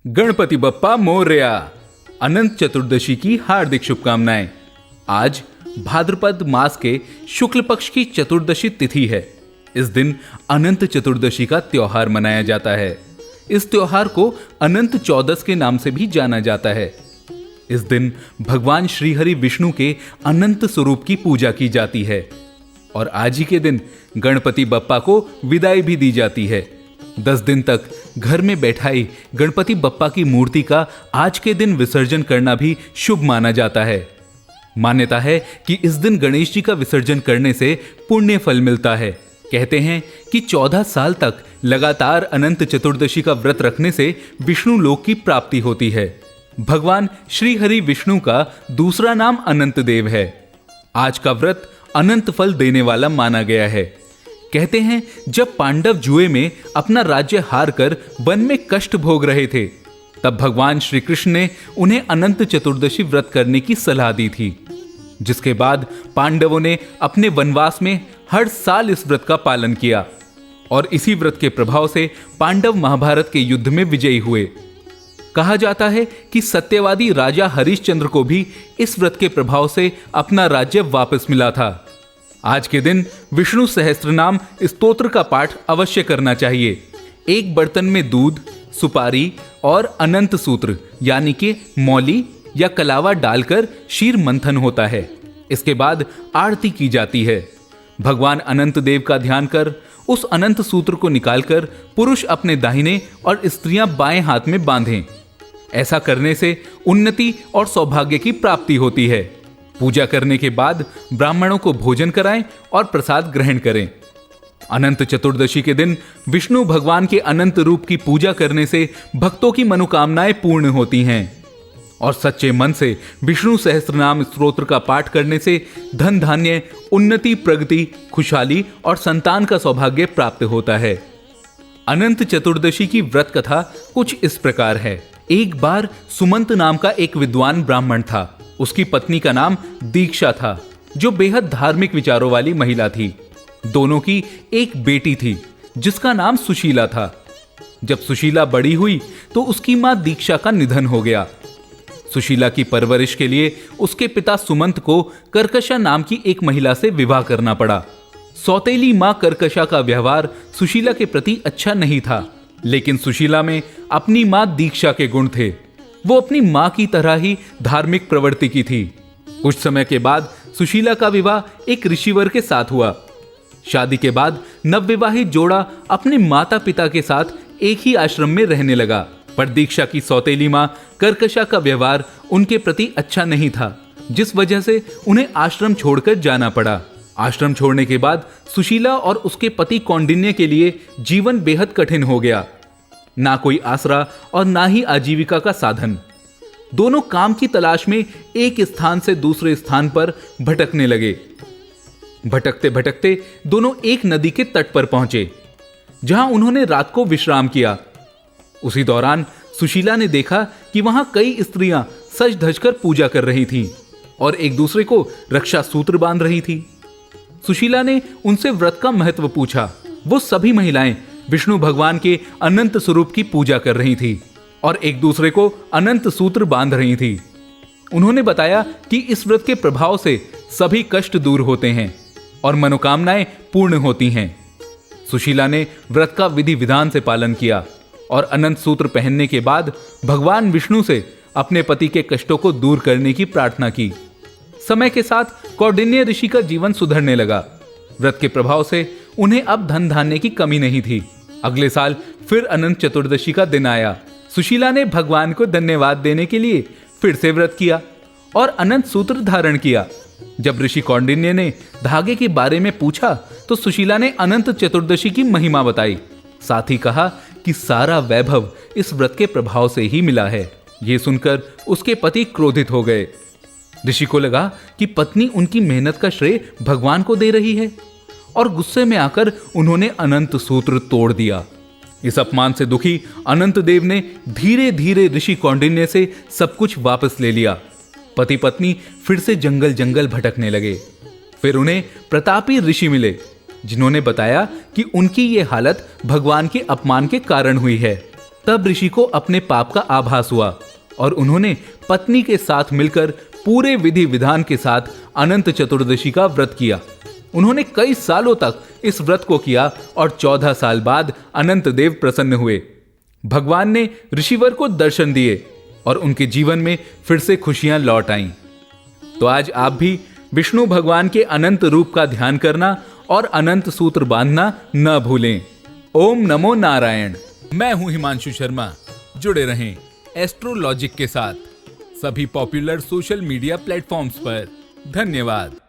गणपति बप्पा मोरया। अनंत चतुर्दशी की हार्दिक शुभकामनाएं। आज भाद्रपद मास के शुक्ल पक्ष की चतुर्दशी तिथि है। इस दिन अनंत चतुर्दशी का त्योहार मनाया जाता है। इस त्योहार को अनंत चौदस के नाम से भी जाना जाता है। इस दिन भगवान श्रीहरि विष्णु के अनंत स्वरूप की पूजा की जाती है और आज ही के दिन गणपति बप्पा को विदाई भी दी जाती है। 10 दिन तक घर में बैठाई गणपति बप्पा की मूर्ति का आज के दिन विसर्जन करना भी शुभ माना जाता है। मान्यता है कि इस दिन गणेश जी का विसर्जन करने से पुण्य फल मिलता है। कहते हैं कि 14 साल तक लगातार अनंत चतुर्दशी का व्रत रखने से विष्णु लोक की प्राप्ति होती है। भगवान श्री हरि विष्णु का दूसरा नाम अनंत देव है। आज का व्रत अनंत फल देने वाला माना गया है। कहते हैं जब पांडव जुए में अपना राज्य हार कर वन में कष्ट भोग रहे थे, तब भगवान श्री कृष्ण ने उन्हें अनंत चतुर्दशी व्रत करने की सलाह दी थी, जिसके बाद पांडवों ने अपने वनवास में हर साल इस व्रत का पालन किया और इसी व्रत के प्रभाव से पांडव महाभारत के युद्ध में विजयी हुए। कहा जाता है कि सत्यवादी राजा हरिश्चंद्र को भी इस व्रत के प्रभाव से अपना राज्य वापस मिला था। आज के दिन विष्णु सहस्त्रनाम स्तोत्र का पाठ अवश्य करना चाहिए। एक बर्तन में दूध, सुपारी और अनंत सूत्र यानी कि मौली या कलावा डालकर शीर मंथन होता है। इसके बाद आरती की जाती है। भगवान अनंत देव का ध्यान कर उस अनंत सूत्र को निकालकर पुरुष अपने दाहिने और स्त्रियां बाएं हाथ में बांधें। ऐसा करने से उन्नति और सौभाग्य की प्राप्ति होती है। पूजा करने के बाद ब्राह्मणों को भोजन कराएं और प्रसाद ग्रहण करें। अनंत चतुर्दशी के दिन विष्णु भगवान के अनंत रूप की पूजा करने से भक्तों की मनोकामनाएं पूर्ण होती हैं और सच्चे मन से विष्णु सहस्त्रनाम स्तोत्र का पाठ करने से धन धान्य, उन्नति, प्रगति, खुशहाली और संतान का सौभाग्य प्राप्त होता है। अनंत चतुर्दशी की व्रत कथा कुछ इस प्रकार है। एक बार सुमंत नाम का एक विद्वान ब्राह्मण था। उसकी पत्नी का नाम दीक्षा था, जो बेहद धार्मिक विचारों वाली महिला थी। दोनों की एक बेटी थी जिसका नाम सुशीला था। जब सुशीला बड़ी हुई तो उसकी मां दीक्षा का निधन हो गया। सुशीला की परवरिश के लिए उसके पिता सुमंत को कर्कशा नाम की एक महिला से विवाह करना पड़ा। सौतेली मां कर्कशा का व्यवहार सुशीला के प्रति अच्छा नहीं था, लेकिन सुशीला में अपनी मां दीक्षा के गुण थे। वो अपनी मां की तरह ही धार्मिक प्रवृत्ति की थी। कुछ समय के बाद सुशीला का विवाह एक ऋषिवर के साथ हुआ। शादी के बाद नवविवाहित जोड़ा अपने माता पिता के साथ एक ही आश्रम में रहने लगा, पर दीक्षा की सौतेली मां कर्कशा का व्यवहार उनके प्रति अच्छा नहीं था, जिस वजह से उन्हें आश्रम छोड़कर जाना पड़ा। आश्रम छोड़ने के बाद सुशीला और उसके पति कौंडिन्य के लिए जीवन बेहद कठिन हो गया। ना कोई आसरा और ना ही आजीविका का साधन। दोनों काम की तलाश में एक स्थान से दूसरे स्थान पर भटकने लगे। भटकते भटकते दोनों एक नदी के तट पर पहुंचे, जहां उन्होंने रात को विश्राम किया। उसी दौरान सुशीला ने देखा कि वहां कई स्त्रियां सज धज कर पूजा कर रही थीं और एक दूसरे को रक्षा सूत्र बांध रही थी। सुशीला ने उनसे व्रत का महत्व पूछा। वो सभी महिलाएं विष्णु भगवान के अनंत स्वरूप की पूजा कर रही थी और एक दूसरे को अनंत सूत्र बांध रही थी। उन्होंने बताया कि इस व्रत के प्रभाव से सभी कष्ट दूर होते हैं और मनोकामनाएं पूर्ण होती हैं। सुशीला ने व्रत का विधि विधान से पालन किया और अनंत सूत्र पहनने के बाद भगवान विष्णु से अपने पति के कष्टों को दूर करने की प्रार्थना की। समय के साथ कौंडिन्य ऋषि का जीवन सुधरने लगा। व्रत के प्रभाव से उन्हें अब धन धान्य की कमी नहीं थी। अगले साल फिर अनंत चतुर्दशी का दिन आया। सुशीला ने भगवान को धन्यवाद देने के लिए फिर से व्रत किया और अनंत सूत्र धारण किया। जब ऋषि कौंडिन्य ने धागे के बारे में पूछा तो सुशीला ने अनंत चतुर्दशी की महिमा बताई। साथ ही कहा कि सारा वैभव इस व्रत के प्रभाव से ही मिला है। ये सुनकर उसके पति क्रोधित हो गए। ऋषि को लगा कि पत्नी उनकी मेहनत का श्रेय भगवान को दे रही है और गुस्से में आकर उन्होंने अनंत सूत्र तोड़ दिया। इस अपमान से दुखी अनंत देव ने धीरे धीरे ऋषि कौंडिन्य से सब कुछ वापस ले लिया। पति पत्नी फिर से जंगल जंगल भटकने लगे। फिर उन्हें प्रतापी ऋषि मिले, जिन्होंने बताया कि उनकी ये हालत भगवान के अपमान के कारण हुई है। तब ऋषि को अपने पाप का आभास हुआ और उन्होंने पत्नी के साथ मिलकर पूरे विधि विधान के साथ अनंत चतुर्दशी का व्रत किया। उन्होंने कई सालों तक इस व्रत को किया और 14 साल बाद अनंत देव प्रसन्न हुए। भगवान ने ऋषिवर को दर्शन दिए और उनके जीवन में फिर से खुशियां लौट आईं। तो आज आप भी विष्णु भगवान के अनंत रूप का ध्यान करना और अनंत सूत्र बांधना न भूलें। ओम नमो नारायण। मैं हूं हिमांशु शर्मा। जुड़े रहें एस्ट्रोलॉजिक के साथ सभी पॉपुलर सोशल मीडिया प्लेटफॉर्म्स पर। धन्यवाद।